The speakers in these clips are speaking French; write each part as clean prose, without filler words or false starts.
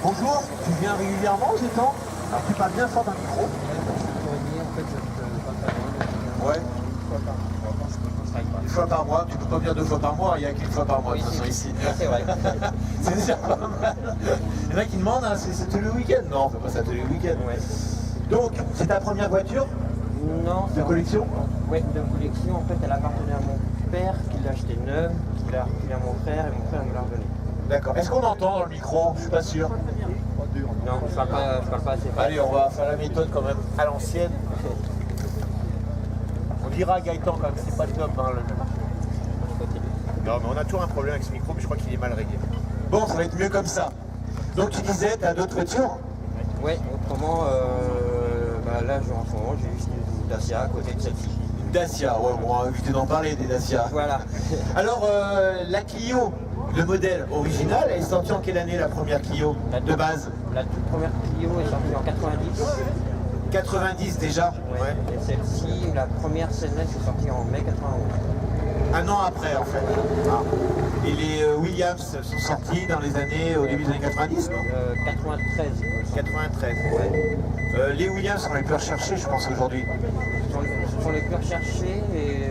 Bonjour, tu viens régulièrement aux étangs? Alors tu parles bien fort d'un micro. Ouais. Une fois par mois, tu peux pas venir 2 fois par mois, il n'y a qu'une fois par mois, de toute façon ici. C'est vrai. C'est déjà pas mal. Il y en a qui demandent, hein, c'est tous les week-ends. Non, on fait pas ça tous les week-ends. Ouais. Donc, c'est ta première voiture Non. de collection? Oui, de collection. En fait, elle appartenait à mon père qui l'a acheté neuve, qui l'a refilé à mon frère et mon frère me l'a redonné. D'accord. Est-ce qu'on entend dans le micro? Je suis pas sûr. Non, je parle pas assez fort. Allez, on va faire la méthode quand même à l'ancienne. On dira à Gaëtan quand même, c'est pas le top. Hein, Non, mais on a toujours un problème avec ce micro, mais je crois qu'il est mal réglé. Bon, ça va être mieux comme ça. Donc tu disais, t'as d'autres voitures? Ouais, autrement, là, en ce moment, j'ai juste une Dacia à côté de celle-ci. Dacia, ouais, bon, on va éviter d'en parler des Dacia. Voilà. Alors, la Clio, le modèle original, elle est sortie en quelle année la première Clio de base? La toute première Clio est sortie en 90. 90 déjà? Ouais. Et celle-ci, la première Cellnet est sortie en mai 91. Un an après en fait. Ah. Et les Williams sont sortis dans les années, au début des années 90, non 93. 93. Ouais. Les Williams, on les peut rechercher, je pense, aujourd'hui. Ce sont les plus recherchés et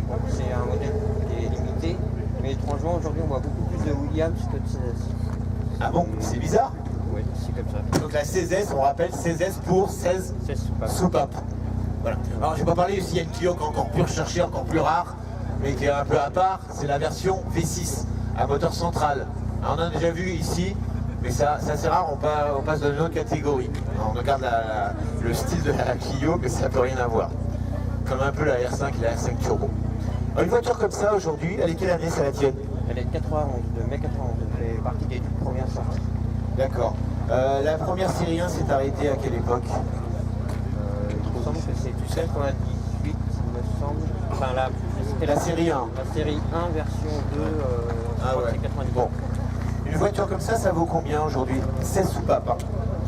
bon, c'est un modèle qui est limité. Mais étrangement, aujourd'hui, on voit beaucoup plus de Williams que de 16S. Ah bon? C'est bizarre. Oui, c'est comme ça. Donc la 16S, on rappelle 16S pour 16 soupapes. Voilà. Alors je vais pas parler aussi, il y a une Clio qui est encore plus recherchée, encore plus rare, mais qui est un peu à part, c'est la version V6 à moteur central. Alors, on en a déjà vu ici, mais ça c'est rare, on passe dans une autre catégorie. Alors, on regarde le style de la Clio, mais ça peut rien avoir. Comme un peu la R5 et la R5 Turbo. Alors, une voiture comme ça aujourd'hui, elle est quelle année, c'est la tienne? Elle est de 91, de mai 91, elle fait partie des toutes premières sorties. D'accord. La première série 1 s'est arrêtée à quelle époque? Il me semble que c'est du 98, il me semble. Enfin, c'était La série 1. La série 1 version 2, Ah ouais. 98. Bon. Une voiture comme ça vaut combien aujourd'hui? 16 soupapes. Hein.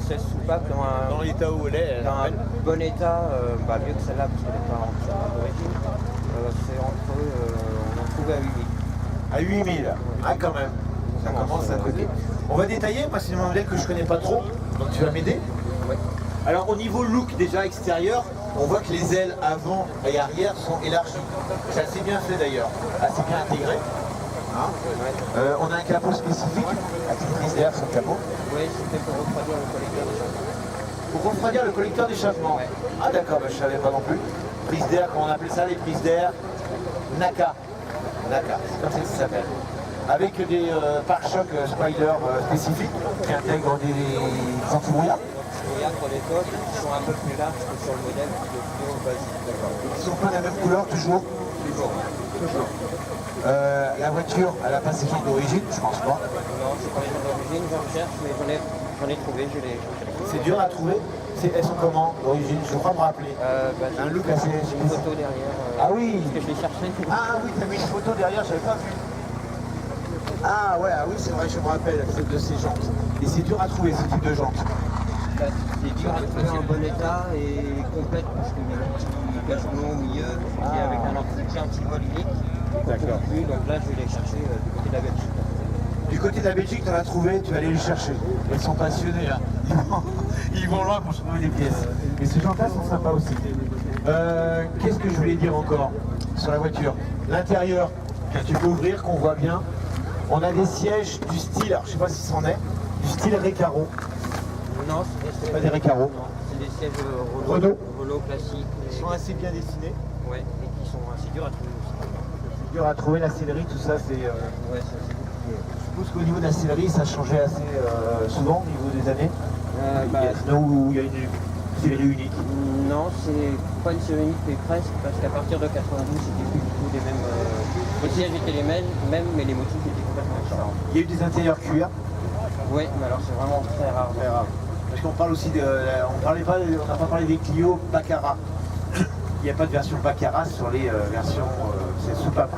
16 soupapes Dans l'état où elle est. dans un bon état, mieux que celle-là parce qu'elle n'est pas en d'origine. C'est entre, on en trouve à 8000. À 8000. Ah quand même. Ça commence à côté. On va détailler, moi c'est un modèle que je connais pas trop, donc tu vas m'aider. Ouais. Alors au niveau look déjà extérieur, on voit que les ailes avant et arrière sont élargies. C'est assez bien fait d'ailleurs, assez bien intégré. Hein. On a un capot spécifique, avec une prise d'air sur le capot. Oui, c'était pour refroidir le collecteur d'échappement. Pour refroidir le collecteur d'échappement. Ouais. Ah d'accord, je savais pas non plus. Prise d'air, comment on appelle ça, les prises d'air Naka. Naka, c'est comme ça que ça s'appelle. Avec des pare-chocs spoiler spécifiques qui intègrent des anti-brouillards. Et pour les coques, qui sont un peu plus larges que sur le modèle de Clio basique. Ils sont pas la même couleur toujours? Toujours. La voiture, elle n'a pas ses gens d'origine, je pense pas. Non, c'est pas les gens d'origine, j'en recherche, mais j'en ai trouvé, je l'ai. C'est dur à trouver. Elles sont comment d'origine? Je crois me rappeler. J'ai Un look assez... une photo derrière. Ah oui. Parce que je l'ai cherché. Ah oui, t'as mis une photo derrière, j'avais pas vu. Ah ouais, ah oui, c'est vrai, je me rappelle de ces jantes. Et c'est dur à trouver ce type de jantes. C'est dur à trouver en bon état et complète parce qu'il y a un petit gazon au milieu qui est avec un anti-vol unique. D'accord. Donc là, je vais les chercher du côté de la Belgique. Du côté de la Belgique, tu en as trouvé, tu vas aller les chercher. Elles sont passionnées là. Ils vont loin pour trouver des pièces. Et ces jantes-là sont sympas aussi. Qu'est-ce que je voulais dire encore sur la voiture? L'intérieur, tu peux ouvrir, qu'on voit bien. On a des sièges du style, alors je sais pas si c'en est, du style Recaro. Non, C'est pas des Recaro. Non, c'est des sièges Renault classiques. Ils sont assez bien dessinés. Ouais, et qui sont assez durs à trouver aussi. C'est dur à trouver, la sellerie, tout ça, c'est... Ouais, ça c'est compliqué. Je suppose qu'au niveau de la sellerie, ça changeait assez souvent au niveau des années. Là où il y a une sellerie unique. Non, c'est pas une série unique, mais presque, parce qu'à partir de 92, c'était plus du tout les mêmes. Les sièges étaient les mêmes, mais les motifs étaient complètement différents. Il y a eu des intérieurs cuir. Oui, mais alors c'est vraiment très rare. Très rare. Parce qu'on parle aussi de... On n'a pas parlé des Clio Baccarat. Il n'y a pas de version Baccarat sur les versions... c'est soupape.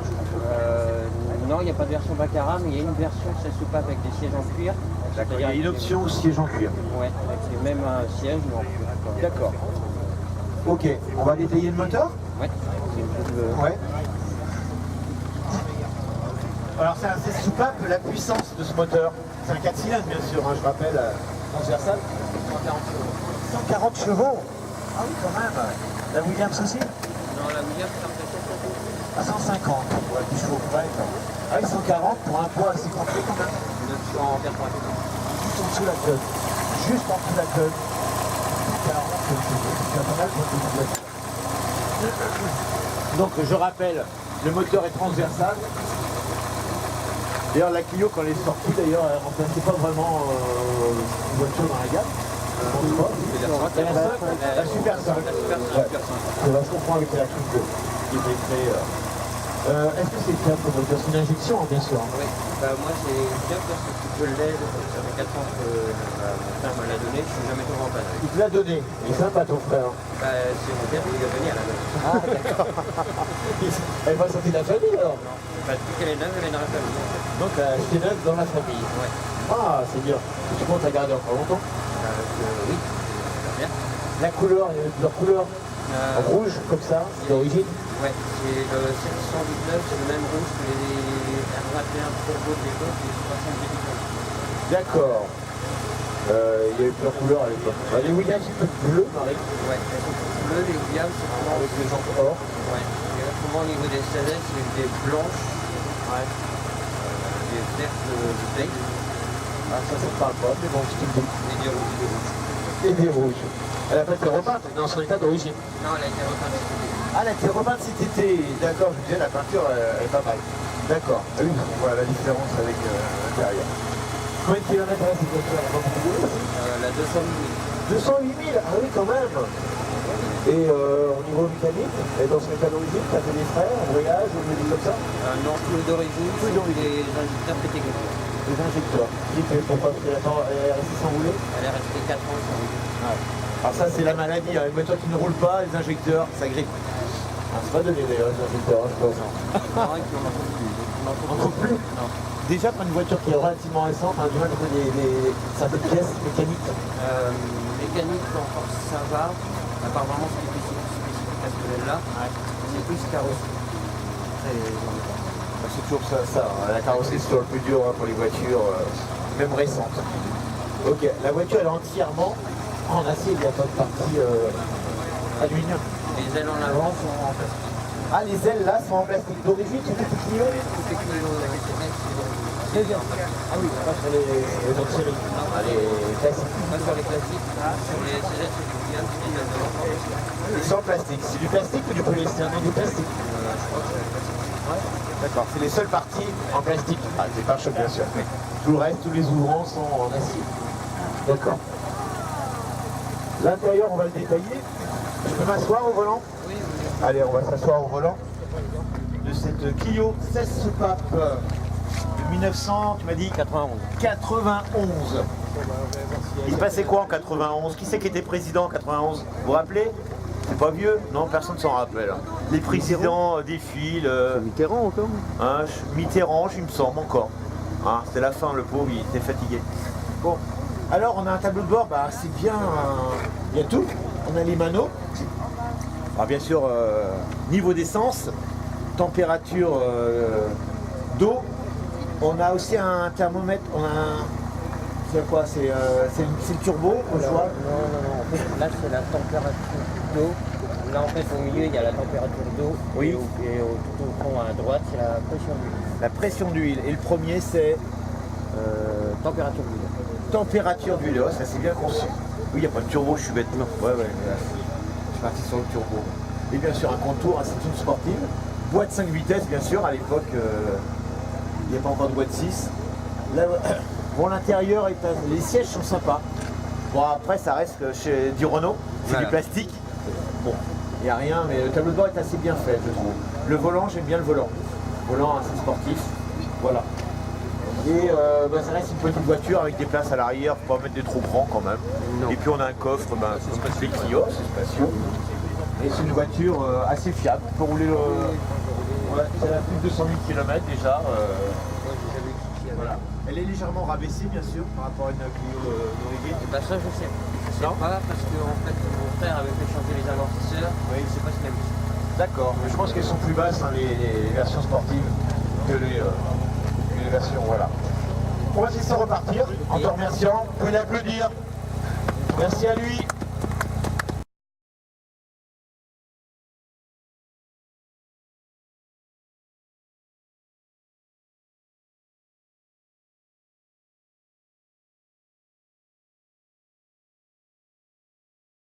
Non, il n'y a pas de version Baccarat, mais il y a une version c'est soupape avec des sièges en cuir. D'accord, il y a une option siège en cuir. Ouais, avec les mêmes sièges, mais en cuir. D'accord. Ok, on va détailler le moteur? Ouais. Ouais. Alors c'est un 16 soupapes, la puissance de ce moteur, c'est un 4 cylindres bien sûr, hein, je rappelle, transversal. 140 chevaux. Ah oui quand même. La Williams aussi? Non, la Williams, c'est à 150, ouais, 10 chevaux près. Ah oui, 140 pour un poids assez complet quand même. 980. Juste en dessous de la queue. Juste en dessous de la queue. 140 chevaux. C'est pas mal pour une voiture. Donc je rappelle, le moteur est transversal. D'ailleurs la Clio quand elle est sortie, d'ailleurs elle ne remplaçait pas vraiment une voiture dans la gamme. La Super 5. Je comprends avec la Clio qui était très... est-ce que c'est fiable comme moteur? C'est une injection bien sûr. Oui, moi j'ai bien parce que je l'ai, ça fait 4 ans que mon frère me l'a donné, je ne suis jamais tombé en panne. Il te l'a donné, il est sympa ton frère. C'est mon père qui l'a donné à la maison. Ah d'accord. Elle va sortir de la famille alors? Non, depuis qu'elle est neuve, elle est dans la famille en fait. Donc acheté neuve dans la famille. Ouais. Ah c'est bien. Tu comptes la garder encore longtemps? Oui, bien. La couleur, il y a plusieurs couleurs. Rouge comme ça, c'est d'origine. Ouais, c'est le 719, c'est le même rouge que les R21 Turbo de l'époque et les 60 D'accord. Il y a eu plusieurs couleurs à l'époque. Les Williams, c'est peut-être bleu, Marie. Ouais, elles sont toutes bleues, les Williams, c'est vraiment Avec les jantes or. Ouais. Et autrement, au niveau des CLS, c'est des blanches, Ouais. des vertes de blanc, Ah, ça ne parle pas, mais bon, je te le dis. et des rouges. Et des rouges. Elle a pas été repeinte, elle est dans son état d'origine. Non, elle a été repeinte. Ah, elle a été repeinte cet été. D'accord, je me disais, la peinture elle est pas mal. D'accord. Ah oui, on voit la différence avec l'intérieur. Combien de kilomètres cette voiture? La 208 000. 208 000. Ah oui, quand même. Et au niveau mécanique, elle est dans son état d'origine, t'as fait des frais, un voyage, ou des comme ça? Non, plus d'origine, Plus d'origine. les injecteurs pétégrés. Les injecteurs. Pourquoi? Parce qu'elle est restée sans rouler? Elle est restée 4 ans sans rouler. Ouais. Alors ça c'est la maladie, hein. Une voiture qui ne roule pas, les injecteurs, ça grippe. Ah, c'est pas donné d'ailleurs les injecteurs, je pense. Non, et puis on n'en trouve plus. On trouve plus? Non. Déjà pour une voiture qui est relativement récente, on a du mal à trouver certaines pièces mécaniques. Mécanique, encore ça va. À part vraiment ce qui est spécifique à ce modèle-là, c'est plus carrosserie. C'est toujours ça, hein. La carrosserie c'est toujours le plus dur hein, pour les voitures, même récentes. Ok, la voiture elle est entièrement en acier, il n'y a pas de partie aluminium. Les ailes en avant sont en plastique. Ah, les ailes là sont en plastique d'origine, c'est des Clio? Tout est Clio, Ah oui, pas sur les autres séries. Ah, les classiques. pas sur les classiques, sur les CZ, c'est du bien, c'est des ailes Ils sont en plastique. C'est du plastique ou du polyester? Non, du plastique. je crois que c'est plastique. Ouais. D'accord, c'est les seules parties en plastique. Ah, les pare-chocs bien sûr. Tout le reste, tous les ouvrants sont en acier. D'accord. L'intérieur, on va le détailler. Je peux m'asseoir au volant? Oui, Allez, on va s'asseoir au volant de cette Clio 16 soupapes de 1900, tu m'as dit 91. Il se passait quoi en 91? Qui c'est qui était président en 91? Vous vous rappelez? C'est pas vieux? Non, personne ne s'en rappelle. Les présidents défilent. Mitterrand encore? Hein, Mitterrand, il me semble encore. Hein, c'était la fin, le pauvre, il était fatigué. Bon, alors on a un tableau de bord, bah, c'est bien. Il y a tout. On a les manos. Alors bien sûr, niveau d'essence, température d'eau. On a aussi un thermomètre. On a un. C'est quoi? C'est le turbo au choix? Non. En fait, là, c'est la température d'eau. Là, en fait, au milieu, il y a la température d'eau. Oui. Et tout au fond, à droite, c'est la pression d'huile. La pression d'huile. Et le premier, c'est Température d'huile. température d'huile. Oh, ça c'est bien conçu. Oui, il n'y a pas de turbo, je suis bête. Non. Ouais. Je suis parti sur le turbo. Et bien sûr, un contour, c'est une sportive. Boîte 5 vitesses, bien sûr. À l'époque, il n'y a pas encore de boîte 6. Là, bon, l'intérieur, les sièges sont sympas. Bon, après, ça reste chez du Renault. C'est Voilà. du plastique. Bon, il n'y a rien, mais le tableau de bord est assez bien fait, je trouve. Le volant, j'aime bien le volant. Volant assez sportif. Voilà. Et ça reste une petite voiture avec des places à l'arrière, faut pas mettre des trop grands quand même. Non. Et puis on a un coffre, comme les Clio, c'est spacieux. Et c'est une voiture assez fiable. On peut rouler ouais, elle a plus de 200 000 km déjà. Voilà. Elle est légèrement rabaissée bien sûr par rapport à une Clio d'origine. Bah ça, je sais. Je sais Non. pas parce que en fait, mon frère avait fait changer les amortisseurs. Oui. Je sais pas ce qu'il a mis. D'accord, mais je pense qu'elles sont plus basses, hein, les versions sportives, que version, voilà. On va essayer de repartir en te remerciant. Vous pouvez l'applaudir. Merci à lui.